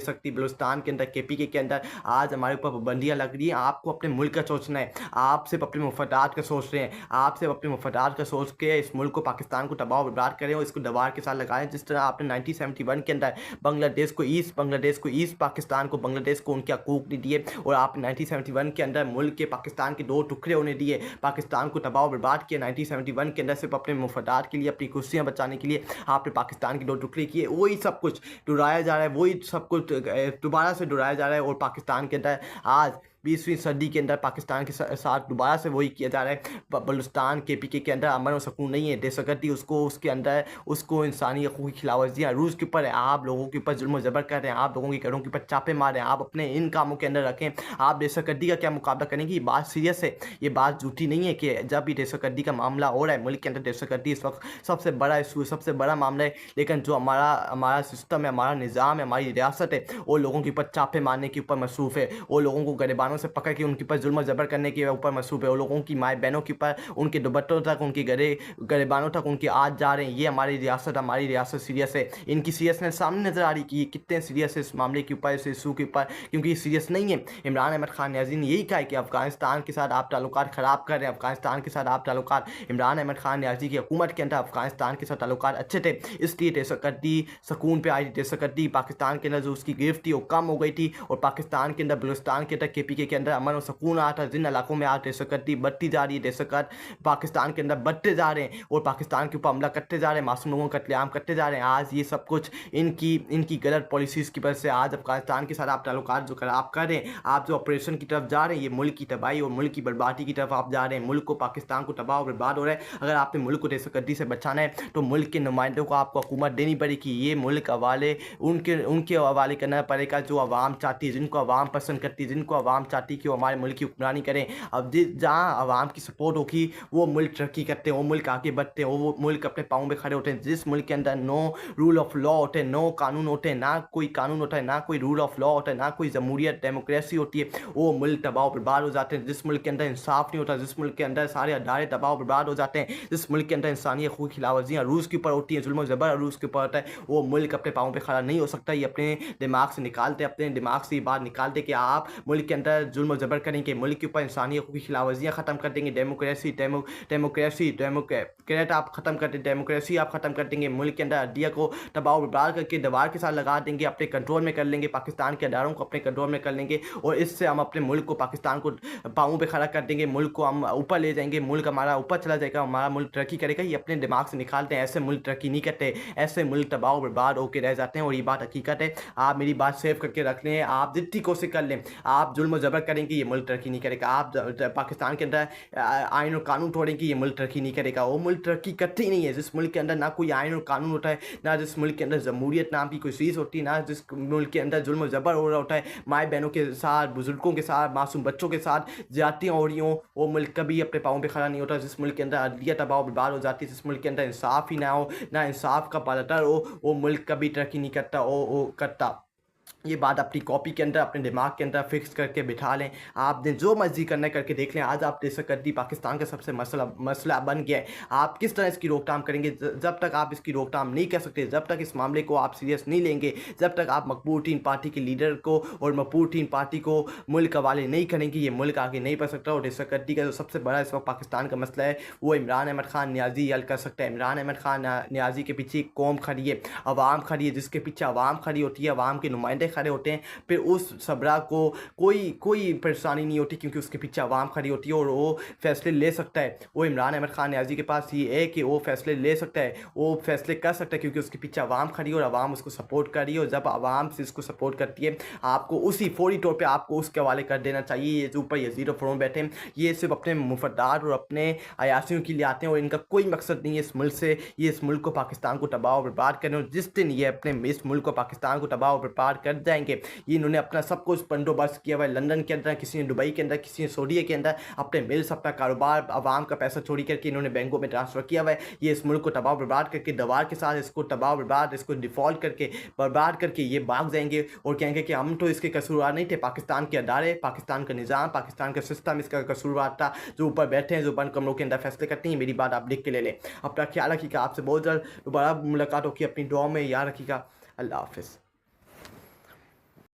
सकती बलूचिस्तान के अंदर, केपीके के अंदर आज हमारे ऊपर पाबंदियाँ लग रही हैं। आपको अपने मुल्क का सोचना है, आप सिर्फ अपने मफादात का सोच रहे हैं, आप सिर्फ अपने मफादात का सोच के इस मुल्क को, पाकिस्तान को तबाह बर्बाद करें और इसको दबार के साथ लगाएं। जिस तरह आपने 1971 के अंदर बांग्लादेश को ईस्ट पाकिस्तान को बांग्लादेश को उनके हकूक नहीं दिए, और आप 1971 के अंदर मुल्क के पाकिस्तान के 2 टुकड़े होने दिए, पाकिस्तान को तबाह बर्बाद किया 1971 के अंदर सिर्फ अपने मुफादात के लिए, अपनी कुर्सियाँ बचाने के लिए आपने पाकिस्तान के 2 टुकड़े किए। वही सब कुछ दोहराया जा रहा है, वही सब कुछ दोबारा से दोहराया जा रहा है, और पाकिस्तान के अंदर आज 20वीं सदी के अंदर पाकिस्तान के साथ दोबारा से वही किया जा रहा है। बलूचिस्तान केपीके के अंदर अमन और सुकून नहीं है, दहशतगर्दी उसको उसके अंदर उसको इंसानी हकूक़ की खिलाफवर्जियाँ रूस के ऊपर है, आप लोगों के ऊपर जुल्म ज़बर कर रहे हैं, आप लोगों के घरों के ऊपर चापे मार रहे हैं, आप अपने इन कामों के अंदर रखें। आप दहशतगर्दी का क्या मुकाबला करेंगे? ये बात सीरियस है, ये बात झूठी नहीं है कि जब भी दहशतगर्दी का मामला हो रहा है मुल्क के अंदर, दहशतगर्दी इस वक्त सबसे बड़ा इशू है, सबसे बड़ा मामला है। लेकिन जो हमारा सिस्टम है, हमारा निज़ाम है, हमारी रियासत है, वो लोगों के ऊपर चापे मारने के ऊपर मसरूफ़ है, वो लोगों को गिरबानों से पकड़ के उनके ऊपर जुल्म ज़बर करने के ऊपर मसरूफ़ है, वो लोगों की माए बहनों के ऊपर, उनके दुपट्टों तक, उनके गिरबानों तक उनके आज जा रहे हैं। ये हमारी रियासत सीरियस है। इनकी सीरियसनेस सामने नज़र आ रही कि ये कितने सीरियस है इस मामले के ऊपर, इस इशू के ऊपर, क्योंकि ये सीरियस नहीं है। इमरान अहमद खान न्याज़ी ने यही कहा है कि अफ़गानिस्तान के साथ आप ताल्लुकात ख़राब कर रहे हैं, अफ़गानिस्तान के साथ आप ताल्लुकात, इमरान अहमद खान न्याज़ी की हुकूमत के अंदर अफ़गानिस्तान के साथ ताल्लुकात अच्छे थे, इसलिए दहशतगर्दी सुकून पे आई, दहशतगर्दी पाकिस्तान के अंदर जो उसकी गिरफ्त थी वो कम हो गई थी, और पाकिस्तान के अंदर बलूचिस्तान के अंदर केपीके के अंदर अमन और सुकून आ था। जिन इलाकों में आज दहशतगर्दी बढ़ती जा रही है, दहशतगर्द पाकिस्तान के अंदर बढ़ते जा रहे हैं और पाकिस्तान के ऊपर हमला करते जा रहे हैं, मासूम लोगों का कत्लेआम करते जा रहे हैं, आज ये सब कुछ इनकी गलत पॉलिसीज़ की वजह से आज अफगानिस्तान के साथ आप ताल्लुकात जो खराब कर रहे हैं, आप जो ऑपरेशन की तरफ जा रहे हैं, ये मुल्क की तबाही और मुल्क की बर्बादी की तरफ आप जा रहे हैं। मुल्क को, पाकिस्तान को तबाह और बर्बाद हो रहा है। अगर आपने मुल्क को दहशतगर्दी से बचाना है तो मुल्क के नुमाइंदों को आपको हुकूमत देनी पड़ेगी। ये मुल्क हवाले उनके हवाले करना पड़ेगा जो आवाम चाहती है, जिनको आवाम पसंद करती है, जिनको आवाम चाहती है कि वो हमारे मुल्क की हुक्मरानी करें। अब जहाँ आवाम की सपोर्ट होगी वो मुल्क तरक्की करते हैं, वो मुल्क आगे बढ़ते हैं, वो मुल्क अपने पाँव में खड़े होते हैं। जिस मुल्क के अंदर नो रूल ऑफ लॉ होते हैं, नो कानून होते हैं, ना कोई कानून होता है, ना कोई रूल ऑफ लॉ होता है, ना कोई जमहूरियत डेमोक्रेसी होती है, वो मुल्क तबाह बर्बाद हो जाते हैं। जिस मुल्क के अंदर इंसाफ नहीं होता, जिस मुल्क के अंदर सारे अदारे तबाह बर्बाद हो जाते हैं, जिस मुल्क के अंदर इंसानी हकूक़ की खिलाफवर्जियाँ रूस के ऊपर होती हैं, जुल्म ज़बर रूस के ऊपर होता है, वो मुल्क अपने पाँव पे खड़ा नहीं हो सकता। ये अपने दिमाग से निकालते, अपने दिमाग से ये बात निकालते कि आप मुल्क के अंदर जुल्म ज़बर करेंगे, मुल्क के ऊपर इंसानी हकूक़ की खिलाफवर्जियाँ ख़त्म कर देंगे, डेमोक्रेट आप ख़त्म कर देंगे, डेमोक्रेसी आप ख़त्म कर देंगे, मुल्क के अंदर अड्डिया को तबाह बर्बाद करके दीवार के साथ लगा देंगे, अपने कंट्रोल में कर लेंगे, पाकिस्तान के अदारों को अपने कंट्रोल में कर लेंगे, और इससे हम अपने मुल्क को, पाकिस्तान को पाँवों पे खड़ा कर देंगे, मुल्क को हम ऊपर ले जाएंगे, मुल्क हमारा ऊपर चला जाएगा, हमारा मुल्क तरक्की करेगा। ये अपने दिमाग से निकालते हैं, ऐसे मुल्क तरक्की नहीं करते, ऐसे मुल्क तबाह बर्बाद होकर रह जाते हैं, और ये बात हकीकत है। आप मेरी बात सेव करके रख लें, आप जितनी कोशिश कर लें, आप जुल्म ज़बर करेंगे ये मुल्क तरक्की नहीं करेगा। आप पाकिस्तान के अंदर आइन और कानून तोड़ेंगे ये मुल्क तरक्की नहीं करेगा, वो मुल्क तरक्की करते ही नहीं है। जिस मुल्क के अंदर ना कोई आइन और कानून होता है, ना जिस मुल्क के अंदर जमहूरियत नाम की कोई चीज़ होती है, ना जिस मुल्क के अंदर जुल्म ज़बर हो रहा होता है, माए बहनों के साथ, बुजुर्गों के साथ, मासूम बच्चों के साथ ज्यादतियाँ हो रही हों, वो मुल्क कभी अपने पाँव पे खड़ा नहीं होता। जिस मुल्क के अंदर अदलिया तबाह बर्बाद हो जाती है, जिस मुल्क के अंदर इंसाफ ही ना हो, ना इंसाफ का पालटर हो, वो मुल्क कभी तरक्की नहीं करता। वो करता। ये बात अपनी कॉपी के अंदर, अपने दिमाग के अंदर फिक्स करके बिठा लें। आपने जो मर्जी करना है करके देख लें। आज आप दहशतगर्दी पाकिस्तान का सबसे मसला बन गया है। आप किस तरह इसकी रोकथाम करेंगे? जब तक आप इसकी रोकथाम नहीं कर सकते, जब तक इस मामले को आप सीरियस नहीं लेंगे, जब तक आप मकबूल तीन पार्टी के लीडर को और मकबूल तीन पार्टी को मुल्क हवाले नहीं करेंगे, ये मुल्क आगे नहीं बढ़ सकता। और दहशतगर्दी का जो सबसे बड़ा इस वक्त पाकिस्तान का मसला है वो इमरान अहमद खान न्याज़ी हल कर सकता है। इमरान अहमद खान न्याज़ी के पीछे एक कौम खड़ी है, अवाम खड़ी है, जिसके पीछे अवाम खड़ी होती है, अवाम के नुमाइंदे खड़े होते हैं, फिर उस सबरा को कोई परेशानी नहीं होती, क्योंकि उसके पीछे आवाम खड़ी होती है और वो फैसले ले सकता है। वो इमरान अहमद खान न्याज़ी के पास ये है कि वो फैसले ले सकता है, वो फैसले कर सकता है, क्योंकि उसके पीछे आवाम खड़ी है और आवाम उसको सपोर्ट कर रही है। और जब आवाम से इसको सपोर्ट करती है, आपको उसी फौरी तौर पर आपको उसके हवाले कर देना चाहिए। ये जो ऊपर यज़ीद और फ़िरौन बैठे हैं, ये सिर्फ अपने मुफद्दात और अपने अयासियों के लिए आते हैं और इनका कोई मकसद नहीं है इस मुल्क से, ये इस मुल्क को, पाकिस्तान को तबाह और बर्बाद करें। और जिस दिन ये अपने इस मुल्क को, पाकिस्तान को तबाह और बर्बाद कर जाएंगे, ये इन्होंने अपना सब कुछ बंदोबस्त किया हुआ है। लंदन के अंदर, किसी ने दुबई के अंदर, किसी ने सऊदी के अंदर अपने मिल्स, अपना कारोबार, आवाम का पैसा चोरी करके इन्होंने बैंकों में ट्रांसफ़र किया हुआ है। ये इस मुल्क को तबाह बर्बाद करके दवार के साथ इसको तबाह बर्बाद, इसको डिफ़ॉल्ट करके बर्बाद करके ये भाग जाएंगे और कहेंगे कि हम तो इसके कसूरवार नहीं थे, पाकिस्तान के अदारे, पाकिस्तान का निज़ाम, पाकिस्तान का सिस्टम इसका कसूरवार था। जो ऊपर बैठे हैं, जो बंद कमरों के अंदर फैसले करते हैं। मेरी बात आप लिख के ले लें। अपना ख्याल रखिएगा। आपसे बहुत जल्द दोबारा मुलाकात होगी। अपनी दुआ में याद रखिएगा। अल्लाह हाफ़िज़।